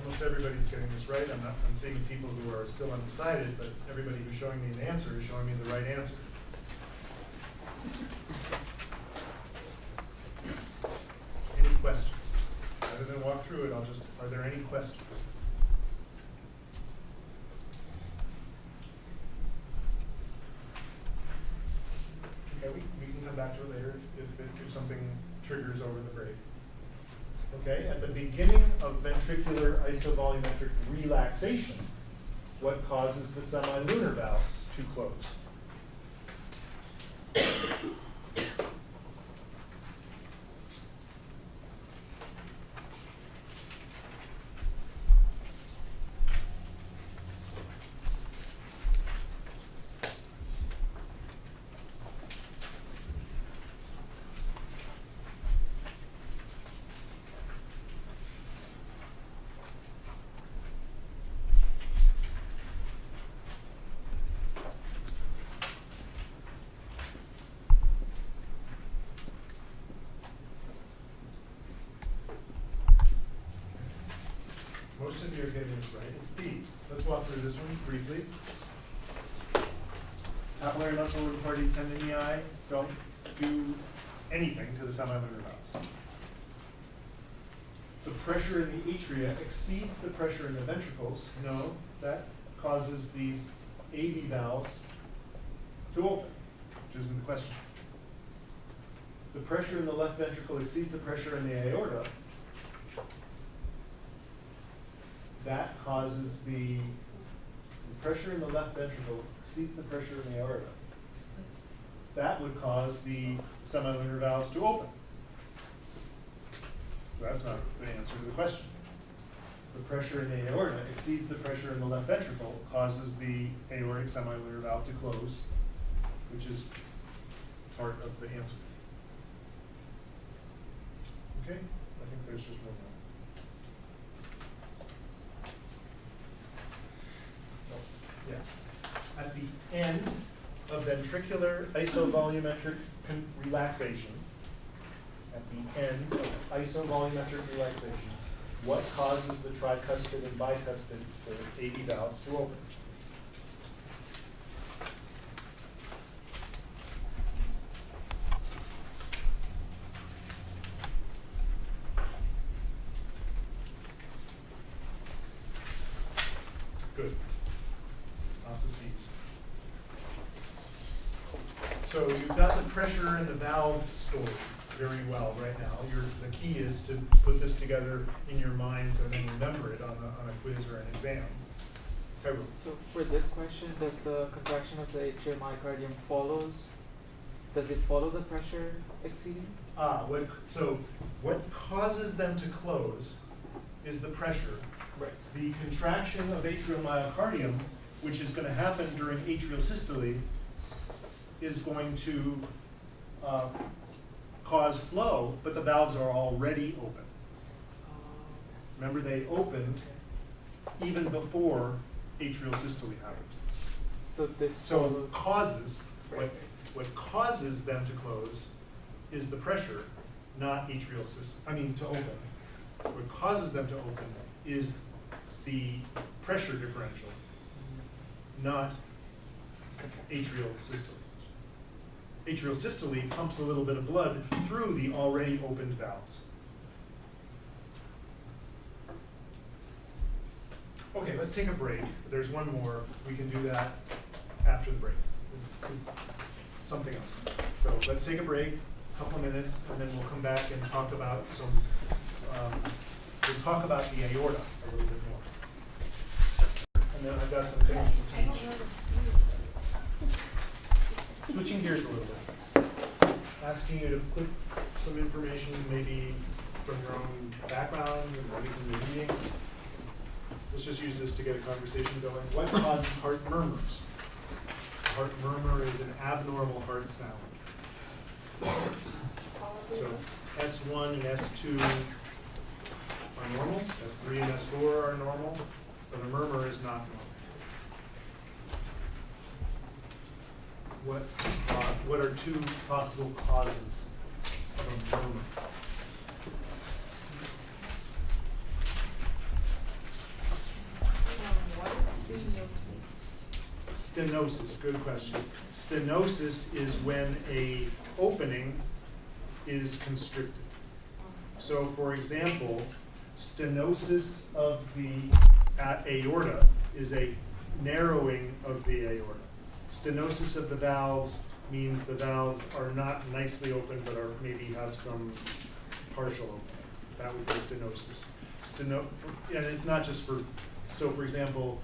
Almost everybody's getting this right. I'm seeing people who are still undecided, but everybody who's showing me an answer is showing me the right answer. Any questions? Rather than walk through it, are there any questions? Okay, we can come back to it later if something triggers over the break. Okay, at the beginning of ventricular isovolumetric relaxation, what causes the semilunar valves to close? Most of you are getting this right. It's B. Let's walk through this one briefly. Papillary muscle and chordae tendineae don't do anything to the semilunar valves. the pressure in the atria exceeds the pressure in the ventricles, no, that causes these AV valves to open, which isn't the question. The pressure in the left ventricle exceeds the pressure in the aorta. That causes the pressure in the left ventricle exceeds the pressure in the aorta. That would cause the semilunar valves to open. So that's not the answer to the question. The pressure in the aorta exceeds the pressure in the left ventricle, causes the aortic semilunar valve to close, which is part of the answer. Okay? I think there's just one more. Yeah. At the end of ventricular isovolumetric relaxation, at the end of isovolumetric relaxation, what causes the tricuspid and bicuspid, the AV valves, to open? Good. Lots of C's. So you've got the pressure in the valve story very well right now. The key is to put this together in your minds and then remember it on a quiz or an exam. Okay. So for this question, does the contraction of the atrial myocardium does it follow the pressure exceeding? What causes them to close is the pressure. Right. The contraction of atrial myocardium, which is going to happen during atrial systole, is going to cause flow, but the valves are already open. Remember, they opened even before atrial systole happened. So this So follows. what causes them to close is the pressure, not atrial systole. To open. What causes them to open is the pressure differential, not atrial systole. Atrial systole pumps a little bit of blood through the already opened valves. Okay, let's take a break. There's one more. We can do that after the break. It's something else. So let's take a break, a couple of minutes, and then we'll come back and talk about we'll talk about the aorta a little bit more. And then I've got some things to teach. Switching gears a little bit. Asking you to put some information maybe from your own background and maybe from your reading. Let's just use this to get a conversation going. What causes heart murmurs? A heart murmur is an abnormal heart sound. So S1 and S2 are normal, S3 and S4 are normal, but a murmur is not normal. What are two possible causes of a murmur? Stenosis, good question. Stenosis is when a opening is constricted. So for example, stenosis of the aorta is a narrowing of the aorta. Stenosis of the valves means the valves are not nicely open, but are maybe have some partial opening. That would be stenosis. And it's not just for, so for example,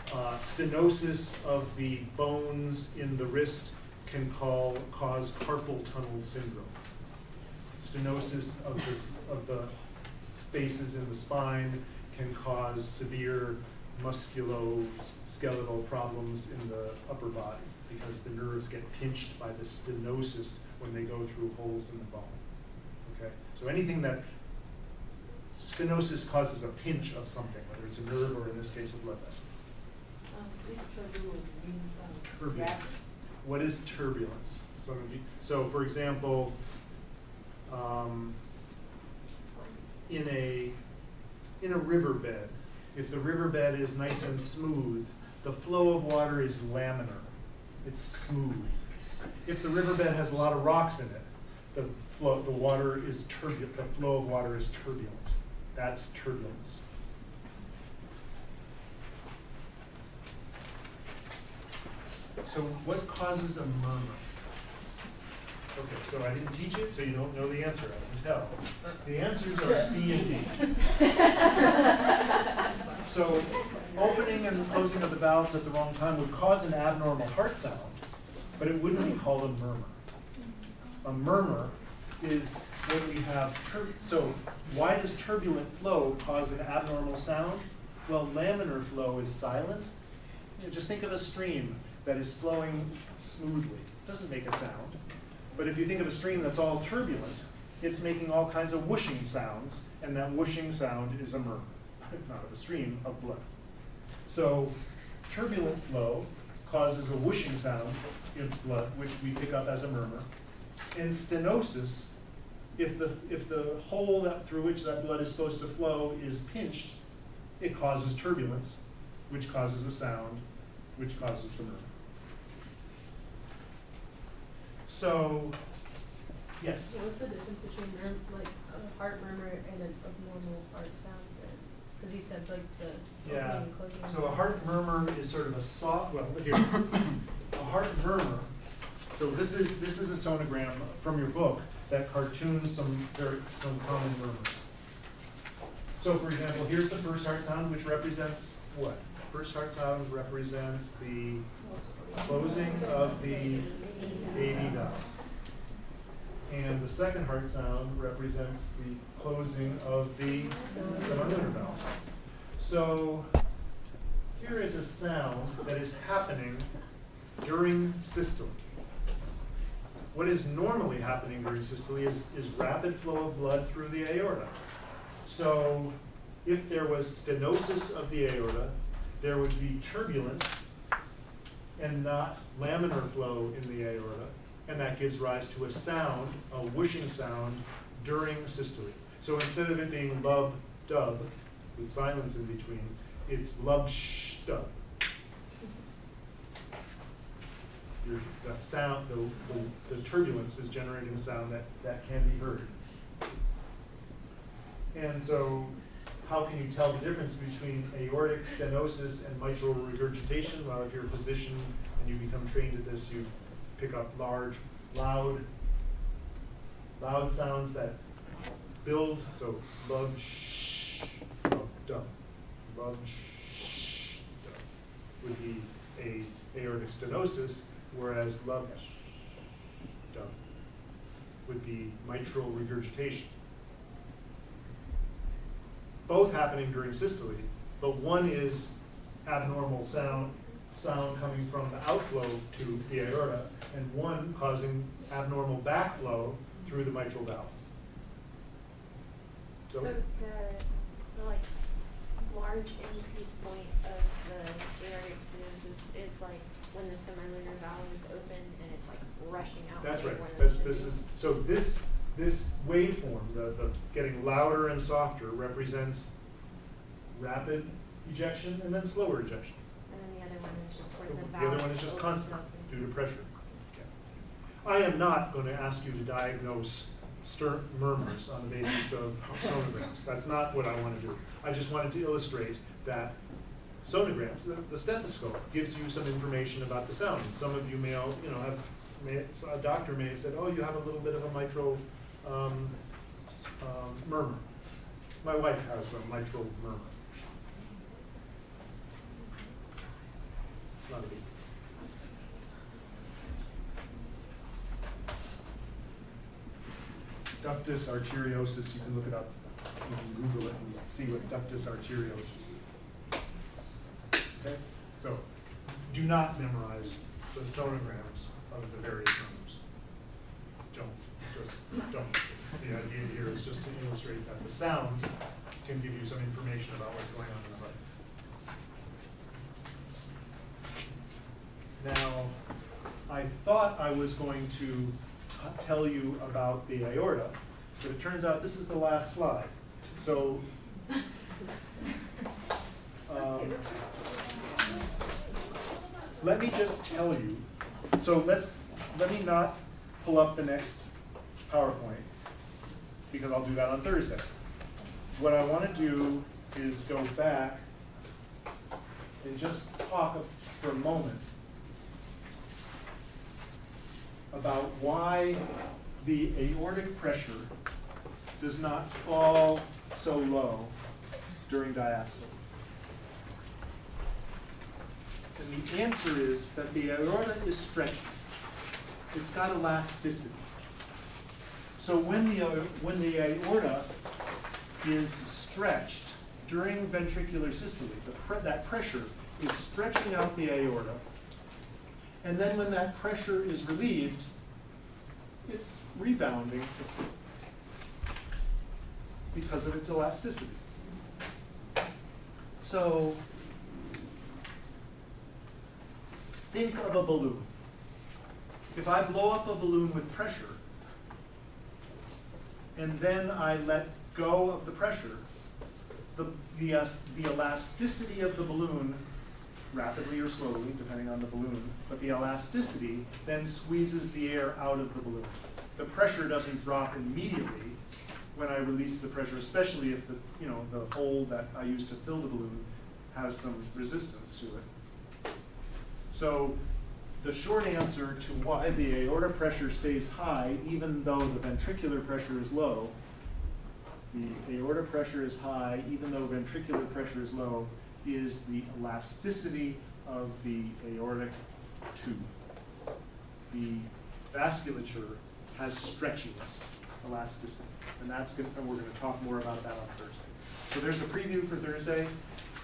stenosis of the bones in the wrist can cause carpal tunnel syndrome. Stenosis of the spaces in the spine can cause severe musculoskeletal problems in the upper body because the nerves get pinched by the stenosis when they go through holes in the bone. Okay, so anything that stenosis causes a pinch of something, whether it's a nerve or in this case a blood vessel. Turbulence. What is turbulence? So for example, in a riverbed, if the riverbed is nice and smooth, the flow of water is laminar. It's smooth. If the riverbed has a lot of rocks in it, the flow of water is turbulent. That's turbulence. So what causes a murmur? Okay, so I didn't teach it, so you don't know the answer, I can tell. The answers are C and D. So opening and closing of the valves at the wrong time would cause an abnormal heart sound, but it wouldn't be called a murmur. A murmur is when we have, so why does turbulent flow cause an abnormal sound? Well, laminar flow is silent. You know, just think of a stream that is flowing smoothly. It doesn't make a sound. But if you think of a stream that's all turbulent, it's making all kinds of whooshing sounds, and that whooshing sound is a murmur, not of a stream, of blood. So turbulent flow causes a whooshing sound in blood, which we pick up as a murmur. And stenosis, if the hole through which that blood is supposed to flow is pinched, it causes turbulence, which causes a sound, which causes the murmur. So, yes? So what's the difference between like a heart murmur and an abnormal heart sound then? Because he said like the Yeah. opening and closing. of So a the heart valves. murmur is sort of a soft, well, here, a heart murmur. So this is a sonogram from your book that cartoons some common murmurs. So for example, here's the first heart sound, which represents what? First heart sound represents the closing of the AV valves. And the second heart sound represents the closing of the semilunar valves. So here is a sound that is happening during systole. What is normally happening during systole is rapid flow of blood through the aorta. So if there was stenosis of the aorta, there would be turbulent and not laminar flow in the aorta, and that gives rise to a sound, a whooshing sound, during systole. So instead of it being lub-dub, with silence in between, it's lub-sh-dub. That sound, the turbulence is generating a sound that can be heard. And so, how can you tell the difference between aortic stenosis and mitral regurgitation? Well, if you're a physician and you become trained at this, you pick up large, loud sounds that build. So, lub, sh, lub, dub. Lub, sh, dub would be a aortic stenosis, whereas lub, dub would be mitral regurgitation. Both happening during systole, but one is abnormal sound coming from the outflow to the aorta, and one causing abnormal backflow through the mitral valve. So the like large increased point of the aortic stenosis is like when the semilunar valve is open and it's like rushing out. That's like right. when it This should is be. so this waveform, the getting louder and softer, represents rapid ejection and then slower ejection. And then the other one is just where the The valve. other one is just opens constant up and- due to pressure. I am not going to ask you to diagnose murmurs on the basis of sonograms. That's not what I want to do. I just wanted to illustrate that sonograms, the stethoscope, gives you some information about the sound. Some of you may, a doctor may have said, oh, you have a little bit of a mitral murmur. My wife has a mitral murmur. It's not a big deal. Ductus arteriosus, you can look it up. You can Google it and see what ductus arteriosus is. Okay? So, do not memorize the sonograms of the various murmurs. Don't. The idea here is just to illustrate that the sounds can give you some information about what's going on in the heart. Now, I thought I was going to tell you about the aorta, but it turns out this is the last slide. So, let me just tell you. So let me not pull up the next PowerPoint, because I'll do that on Thursday. what I want to do is go back and just talk for a moment about why the aortic pressure does not fall so low during diastole. And the answer is that the aorta is stretchy. It's got elasticity. So when the aorta is stretched during ventricular systole, that pressure is stretching out the aorta, and then when that pressure is relieved, it's rebounding because of its elasticity. So think of a balloon. If I blow up a balloon with pressure, and then I let go of the pressure, the elasticity of the balloon, rapidly or slowly, depending on the balloon, but the elasticity then squeezes the air out of the balloon. The pressure doesn't drop immediately when I release the pressure, especially if the hole that I used to fill the balloon has some resistance to it. So the short answer to why the aorta pressure stays high, even though the ventricular pressure is low, the aorta pressure is high, even though ventricular pressure is low, is the elasticity of the aortic tube. The vasculature has stretchiness, elasticity, and we're going to talk more about that on Thursday. So there's a preview for Thursday.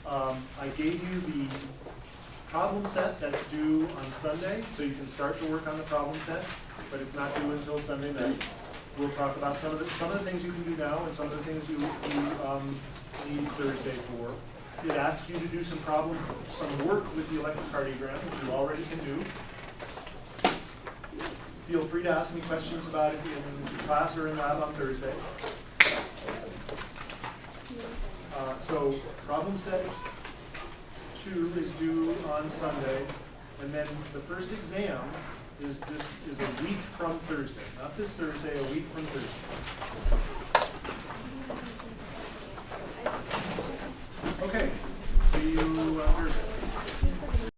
I gave you the problem set that's due on Sunday, so you can start to work on the problem set, but it's not due until Sunday night. We'll talk about some of the things you can do now and some of the things you need Thursday for. It asks you to do some problems, some work with the electrocardiogram, which you already can do. Feel free to ask me questions about it in class or in lab on Thursday. So problem set 2 is due on Sunday, and then the first exam is a week from Thursday. Not this Thursday, a week from Thursday. Okay, see you on Thursday.